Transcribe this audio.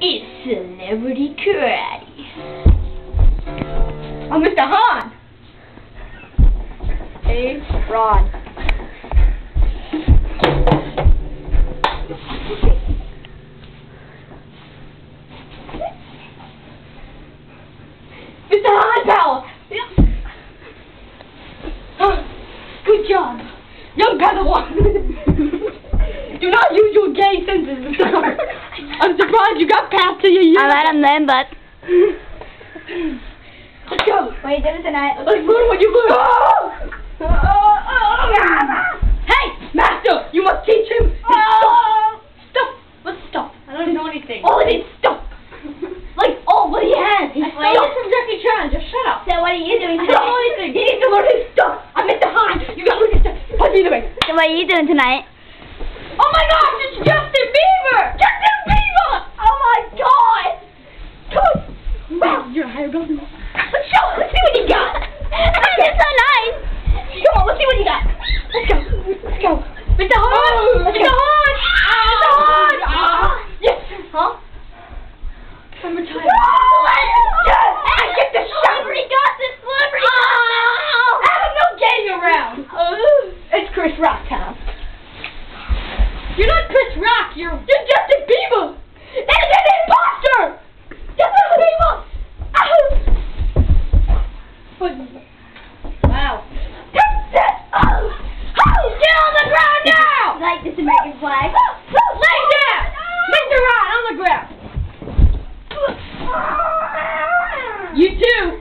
It's Celebrity Karate. I'm Mr. Han. Hey, Ron. Mr. Han Power. Good job, young Padawan. Do not use your gay senses, Mr. Han. I'm surprised you got past to your unit. I let him then, but... Let's go. What are you doing tonight? Let's move when you move. Hey, Master, you must teach him. Stop. Stop. Let's stop. I don't know anything. All it is, stop. Like, all what he has. He's I stole it from Jackie Chan. Just shut up. So what are you doing I tonight? don't know anything. He needs to learn his stuff. I'm Mr. Han. You gotta learn his stuff. Punch me the way. So what are you doing tonight? Oh my gosh, it's Justin Bieber! Justin Bieber! Oh my god! Good! Wow, you're a higher building. Let's show it. Let's see what you got. You're so nice. Come on, let's see what you got. Let's go. Let's go. Mr. Han! Mr. Han! Mr. Han! Yes! Huh? I'm retired. Yes! I get the shot! Celebrity gossip! Celebrity I have no gang around. It's Chris Rock time. You're not Chris Rock, you're Justin Bieber! That is an imposter! Justin Bieber! Wow. Get on the ground now! Like this American flag. Lay down! Mr. Ron, on the ground! You too!